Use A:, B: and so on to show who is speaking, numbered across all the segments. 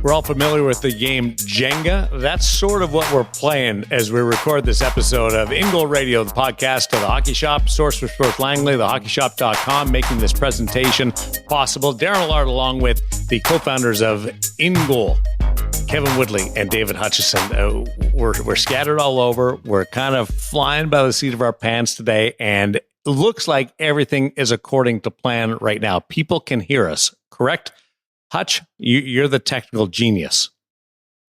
A: We're all familiar with the game Jenga. That's sort of what we're playing as we record this episode of In Goal Radio, the podcast of the Hockey Shop, source for Sports Langley, thehockeyshop.com, making this presentation possible. Darren Allard, along with the co-founders of In Goal, Kevin Woodley and David Hutchison. We're scattered all over. We're kind of flying by the seat of our pants today, and it looks like everything is according to plan right now. People can hear us, correct? Hutch, you're the technical genius.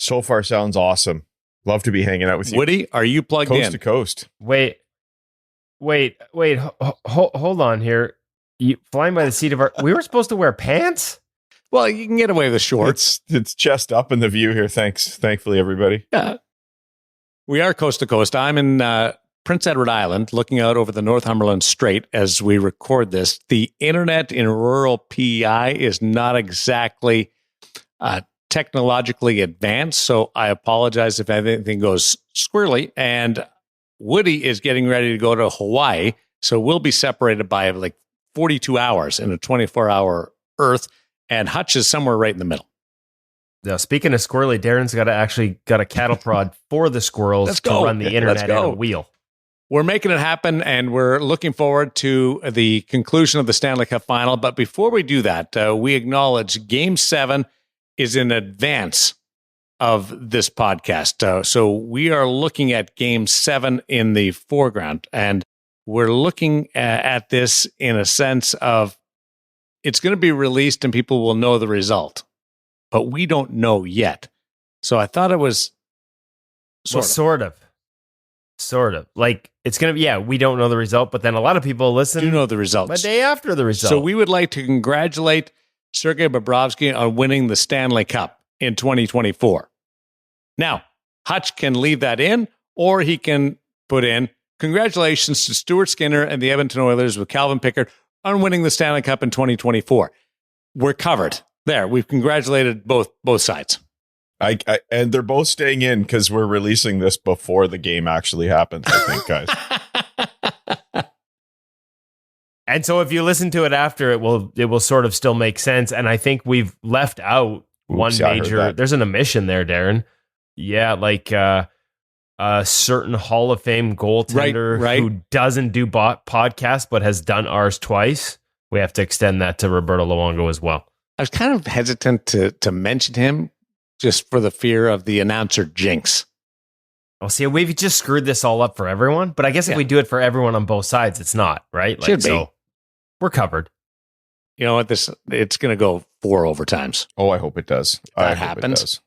B: So far sounds awesome. Love to be hanging out with you.
A: Woody, are you plugged in?
B: Coast to coast.
C: Wait. Hold on here. You flying by the seat of our... We were supposed to wear pants?
A: Well, you can get away with shorts.
B: It's chest up in the view here. Thankfully, everybody.
A: Yeah. We are coast to coast. I'm in Prince Edward Island, looking out over the Northumberland Strait as we record this. The internet in rural PEI is not exactly technologically advanced, so I apologize if anything goes squirrely. And Woody is getting ready to go to Hawaii, so we'll be separated by like 42 hours in a 24-hour Earth, and Hutch is somewhere right in the middle.
C: Now, speaking of squirrely, Darren's got a cattle prod for the squirrels to run the internet in a wheel.
A: We're making it happen, and we're looking forward to the conclusion of the Stanley Cup final. But before we do that, we acknowledge Game 7 is in advance of this podcast. So we are looking at Game 7 in the foreground, and we're looking at this in a sense of it's going to be released and people will know the result. But we don't know yet. So I thought it was
C: sort of. Like, it's going to be, we don't know the result, but then a lot of people listen.
A: Do know the results.
C: The day after the result.
A: So we would like to congratulate Sergei Bobrovsky on winning the Stanley Cup in 2024. Now, Hutch can leave that in, or he can put in, congratulations to Stuart Skinner and the Edmonton Oilers with Calvin Pickard on winning the Stanley Cup in 2024. We're covered. There, we've congratulated both sides.
B: And they're both staying in because we're releasing this before the game actually happens, I think, guys.
C: And so if you listen to it after, it will sort of still make sense. And I think we've left out one major... There's an omission there, Darren. Yeah, like a certain Hall of Fame goaltender who doesn't do podcasts but has done ours twice. We have to extend that to Roberto Luongo as well.
A: I was kind of hesitant to mention him just for the fear of the announcer jinx.
C: Well, see, we've just screwed this all up for everyone, but I guess if we do it for everyone on both sides, it's not, right?
A: Should be.
C: So we're covered.
A: You know what? It's going to go 4 overtimes.
B: Oh, I hope it does.
A: That happens.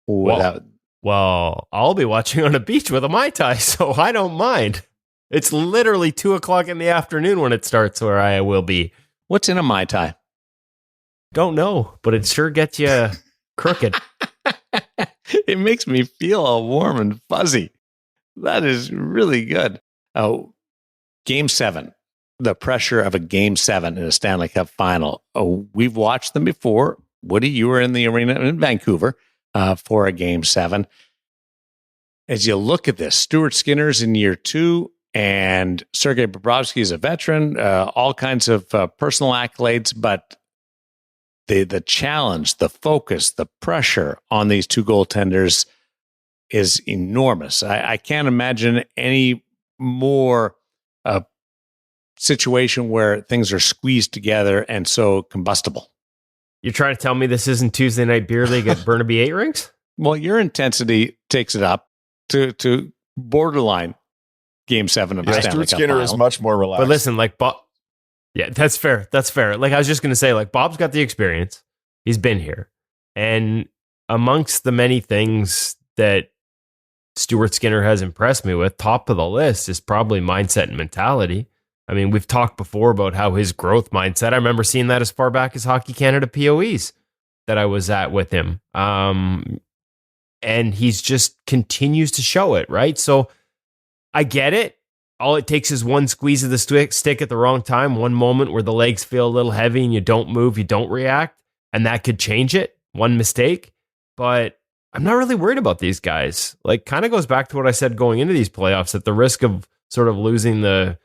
C: Well, I'll be watching on a beach with a Mai Tai, so I don't mind. It's literally 2:00 in the afternoon when it starts where I will be.
A: What's in a Mai Tai?
C: Don't know, but it sure gets you crooked.
A: It makes me feel all warm and fuzzy. That is really good. Game 7, the pressure of a Game 7 in a Stanley Cup final. We've watched them before. Woody, you were in the arena in Vancouver for a Game 7. As you look at this, Stuart Skinner's in year 2, and Sergei Bobrovsky is a veteran, all kinds of personal accolades, but the challenge, the focus, the pressure on these two goaltenders is enormous. I can't imagine any more situation where things are squeezed together and so combustible.
C: You're trying to tell me this isn't Tuesday Night Beer League at Burnaby 8 Rinks?
A: Well, your intensity takes it up to borderline Game 7 of the Stanley Cup
B: Stuart Skinner
A: final.
B: is much more relaxed.
C: But listen, like Bob... Yeah, that's fair. Like, I was just going to say, like, Bob's got the experience. He's been here. And amongst the many things that Stuart Skinner has impressed me with, top of the list is probably mindset and mentality. I mean, we've talked before about how his growth mindset, I remember seeing that as far back as Hockey Canada POEs that I was at with him. And he's just continues to show it, right? So I get it. All it takes is one squeeze of the stick at the wrong time, one moment where the legs feel a little heavy and you don't move, you don't react, and that could change it. One mistake. But I'm not really worried about these guys. Like, kind of goes back to what I said going into these playoffs, at the risk of sort of losing the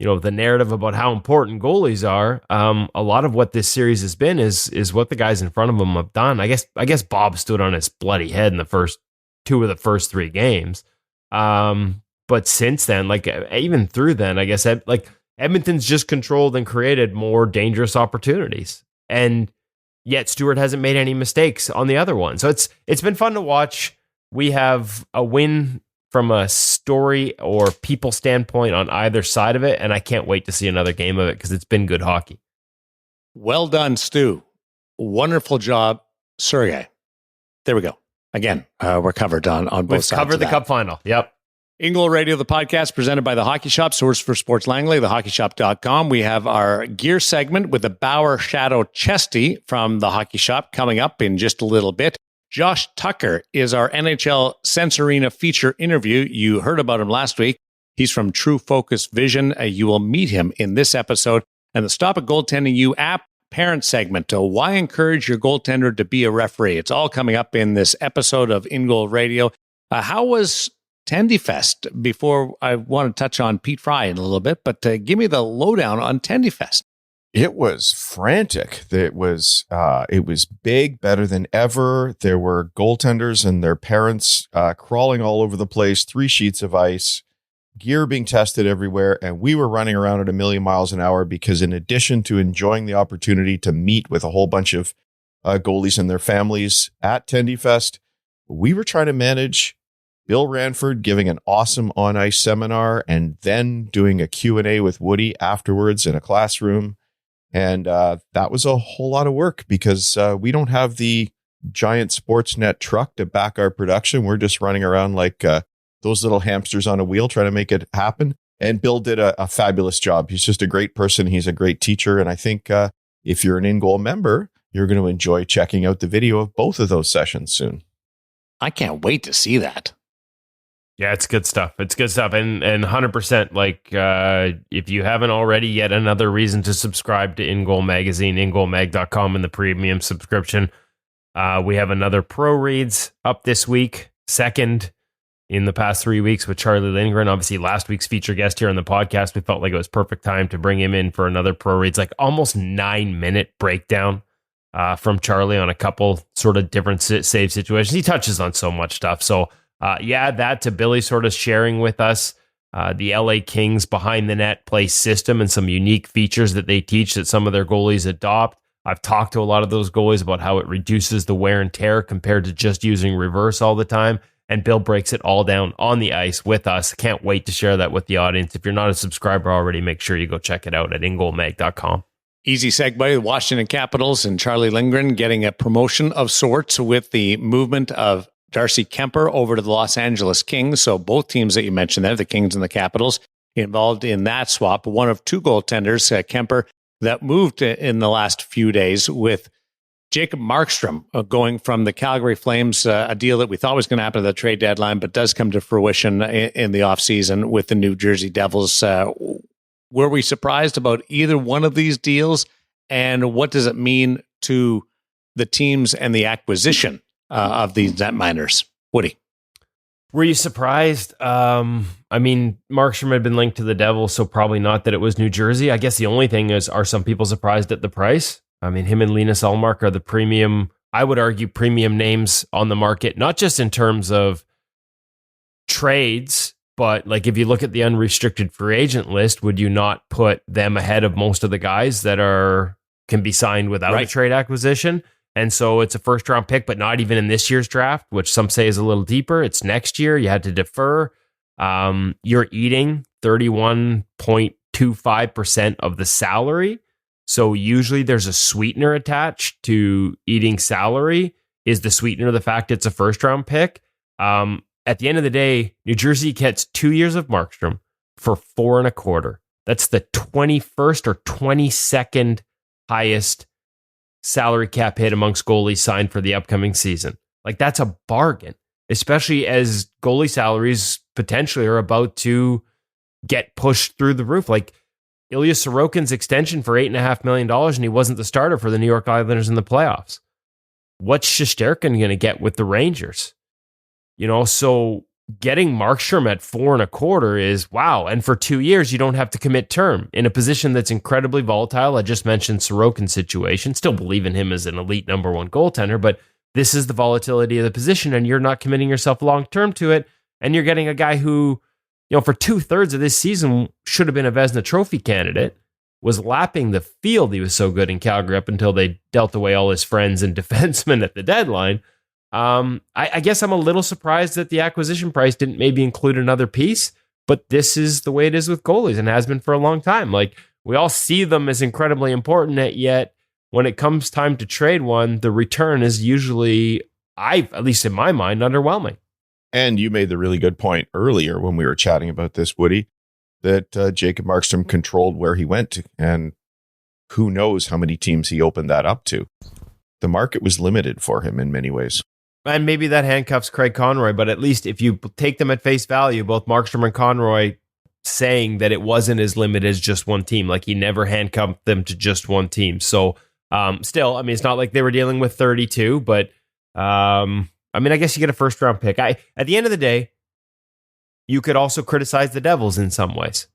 C: the narrative about how important goalies are, a lot of what this series has been is what the guys in front of them have done. I guess Bob stood on his bloody head in the first 2 of the first 3 games. But since then, like even through then, I guess like Edmonton's just controlled and created more dangerous opportunities. And yet Stewart hasn't made any mistakes on the other one. So it's been fun to watch. We have a win from a story or people standpoint on either side of it, and I can't wait to see another game of it because it's been good hockey.
A: Well done, Stu. Wonderful job, Sergey. There we go. Again, we're covered on both
C: We've
A: sides.
C: covered the Cup final. Yep.
A: Ingle Radio, the podcast presented by The Hockey Shop, source for Sports Langley, thehockeyshop.com. We have our gear segment with the Bauer Shadow Chesty from The Hockey Shop coming up in just a little bit. Josh Tucker is our NHL Sensorina feature interview. You heard about him last week. He's from True Focus Vision. You will meet him in this episode. And the Stop It Goaltending You app parent segment. Why encourage your goaltender to be a referee? It's all coming up in this episode of In Goal Radio. How was Tendyfest? Before I want to touch on Pete Fry in a little bit, but give me the lowdown on Tendyfest.
B: It was frantic. It was big, better than ever. There were goaltenders and their parents crawling all over the place, 3 sheets of ice, gear being tested everywhere, and we were running around at 1,000,000 miles an hour because in addition to enjoying the opportunity to meet with a whole bunch of goalies and their families at Tendyfest, we were trying to manage Bill Ranford giving an awesome on-ice seminar and then doing a Q&A with Woody afterwards in a classroom. And that was a whole lot of work because we don't have the giant Sportsnet truck to back our production. We're just running around like those little hamsters on a wheel trying to make it happen. And Bill did a fabulous job. He's just a great person. He's a great teacher. And I think if you're an In Goal member, you're going to enjoy checking out the video of both of those sessions soon.
A: I can't wait to see that.
C: Yeah, it's good stuff. It's good stuff. And 100%, like, if you haven't already, yet another reason to subscribe to In Goal Magazine, ingoalmag.com, and the premium subscription. We have another Pro Reads up this week, second in the past 3 weeks with Charlie Lindgren. Obviously, last week's feature guest here on the podcast, we felt like it was perfect time to bring him in for another Pro Reads, like almost 9-minute breakdown from Charlie on a couple sort of different save situations. He touches on so much stuff. So, add that to Billy sort of sharing with us the LA Kings behind the net play system and some unique features that they teach that some of their goalies adopt. I've talked to a lot of those goalies about how it reduces the wear and tear compared to just using reverse all the time. And Bill breaks it all down on the ice with us. Can't wait to share that with the audience. If you're not a subscriber already, make sure you go check it out at ingoalmag.com.
A: Easy segue, the Washington Capitals and Charlie Lindgren getting a promotion of sorts with the movement of Darcy Kemper over to the Los Angeles Kings. So both teams that you mentioned there, the Kings and the Capitals, involved in that swap. One of 2 goaltenders, Kemper, that moved in the last few days with Jacob Markstrom going from the Calgary Flames, a deal that we thought was going to happen at the trade deadline, but does come to fruition in the offseason with the New Jersey Devils. Were we surprised about either one of these deals? And what does it mean to the teams and the acquisition of these netminers? Woody?
C: Were you surprised? I mean, Markstrom had been linked to the Devils, so probably not that it was New Jersey. I guess the only thing is, are some people surprised at the price? I mean, him and Linus Ullmark are the premium, I would argue, premium names on the market, not just in terms of trades, but like if you look at the unrestricted free agent list, would you not put them ahead of most of the guys that can be signed without a trade acquisition? And so it's a first round pick, but not even in this year's draft, which some say is a little deeper. It's next year. You had to defer. You're eating 31.25% of the salary. So usually there's a sweetener attached to eating salary. Is the sweetener the fact it's a first round pick? At the end of the day, New Jersey gets 2 years of Markstrom for $4.25. That's the 21st or 22nd highest salary cap hit amongst goalies signed for the upcoming season. Like, that's a bargain, especially as goalie salaries potentially are about to get pushed through the roof. Like Ilya Sorokin's extension for $8.5 million, and he wasn't the starter for the New York Islanders in the playoffs. What's Shesterkin going to get with the Rangers? You know, so getting Markstrom at 4.25 is wow. And for 2 years, you don't have to commit term in a position that's incredibly volatile. I just mentioned Sorokin's situation. Still believe in him as an elite number one goaltender, but this is the volatility of the position, and you're not committing yourself long term to it. And you're getting a guy who, for 2/3 of this season should have been a Vezina Trophy candidate, was lapping the field. He was so good in Calgary up until they dealt away all his friends and defensemen at the deadline. I guess I'm a little surprised that the acquisition price didn't maybe include another piece, but this is the way it is with goalies and has been for a long time. Like, we all see them as incredibly important, yet when it comes time to trade one, the return is usually, at least in my mind, underwhelming.
B: And you made the really good point earlier when we were chatting about this, Woody, that Jacob Markstrom controlled where he went to, and who knows how many teams he opened that up to. The market was limited for him in many ways.
C: And maybe that handcuffs Craig Conroy, but at least if you take them at face value, both Markstrom and Conroy saying that it wasn't as limited as just one team, like he never handcuffed them to just one team. So still, I mean, it's not like they were dealing with 32, but I guess you get a first round pick. At the end of the day, you could also criticize the Devils in some ways,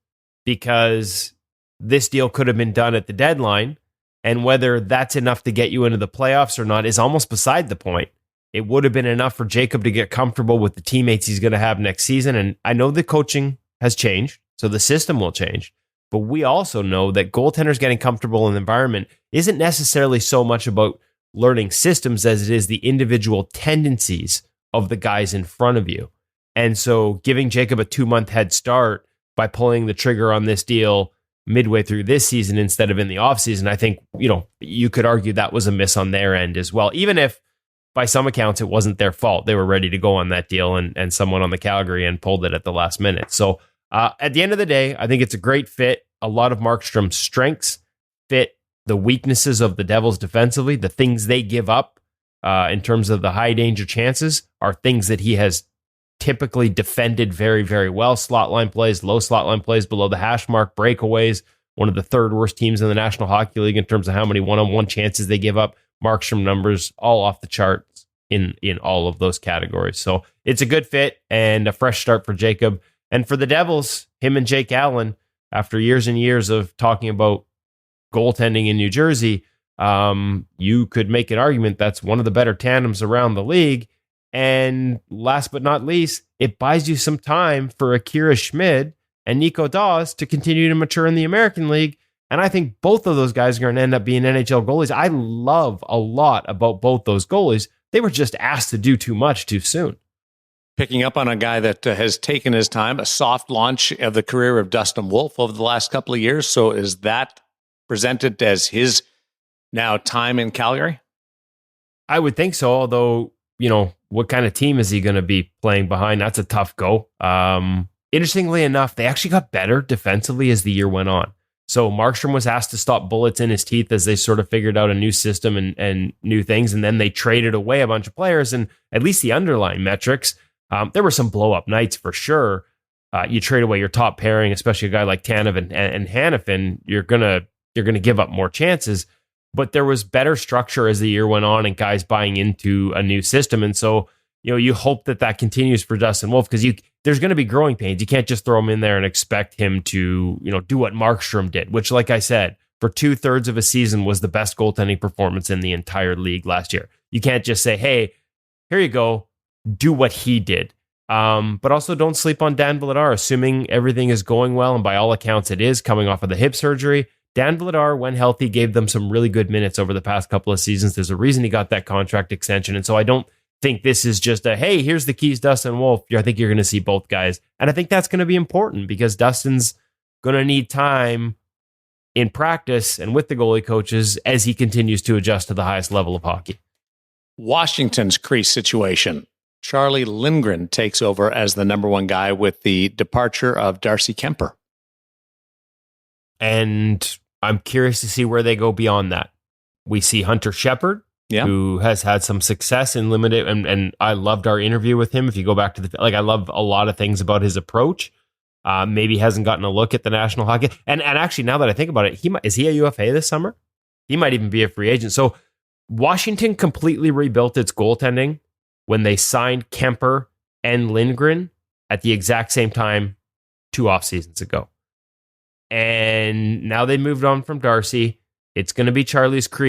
C: because this deal could have been done at the deadline, and whether that's enough to get you into the playoffs or not is almost beside the point. It would have been enough for Jacob to get comfortable with the teammates he's going to have next season. And I know the coaching has changed, so the system will change. But we also know that goaltenders getting comfortable in the environment isn't necessarily so much about learning systems as it is the individual tendencies of the guys in front of you. And so giving Jacob a 2-month head start by pulling the trigger on this deal midway through this season instead of in the offseason, I think, you could argue that was a miss on their end as well. Even if by some accounts, it wasn't their fault. They were ready to go on that deal, and someone on the Calgary end pulled it at the last minute. So at the end of the day, I think it's a great fit. A lot of Markstrom's strengths fit the weaknesses of the Devils defensively. The things they give up in terms of the high danger chances are things that he has typically defended very, very well. Slot line plays, low slot line plays below the hash mark, breakaways, one of the third worst teams in the National Hockey League in terms of how many one-on-one chances they give up. Markstrom numbers all off the charts in all of those categories. So it's a good fit and a fresh start for Jacob. And for the Devils, him and Jake Allen, after years and years of talking about goaltending in New Jersey, you could make an argument that's one of the better tandems around the league. And last but not least, it buys you some time for Akira Schmid and Nico Dawes to continue to mature in the American League. And I think both of those guys are going to end up being NHL goalies. I love a lot about both those goalies. They were just asked to do too much too soon.
A: Picking up on a guy that has taken his time, a soft launch of the career of Dustin Wolf over the last couple of years. So is that presented as his now time in Calgary?
C: I would think so. Although, what kind of team is he going to be playing behind? That's a tough go. Interestingly enough, they actually got better defensively as the year went on. So Markstrom was asked to stop bullets in his teeth as they sort of figured out a new system and new things. And then they traded away a bunch of players, and at least the underlying metrics, there were some blow up nights for sure. You trade away your top pairing, especially a guy like Tanev and Hanifin, you're gonna give up more chances. But there was better structure as the year went on and guys buying into a new system. And so, you hope that continues for Dustin Wolf, because there's going to be growing pains. You can't just throw him in there and expect him to, do what Markstrom did, which, like I said, for 2/3 of a season was the best goaltending performance in the entire league last year. You can't just say, hey, here you go, do what he did. But also don't sleep on Dan Vladar, assuming everything is going well. And by all accounts, it is, coming off of the hip surgery. Dan Vladar, when healthy, gave them some really good minutes over the past couple of seasons. There's a reason he got that contract extension. And so I don't think this is just a, hey, here's the keys, Dustin Wolf. I think you're going to see both guys. And I think that's going to be important because Dustin's going to need time in practice and with the goalie coaches as he continues to adjust to the highest level of hockey.
A: Washington's crease situation. Charlie Lindgren takes over as the number one guy with the departure of Darcy Kemper.
C: And I'm curious to see where they go beyond that. We see Hunter Shepard, who has had some success in limited, and I loved our interview with him. If you go back to I love a lot of things about his approach. Maybe hasn't gotten a look at the National Hockey. And actually, now that I think about it, is he a UFA this summer? He might even be a free agent. So Washington completely rebuilt its goaltending when they signed Kemper and Lindgren at the exact same time 2 off seasons ago. And now they moved on from Darcy. It's going to be Charlie's Creek.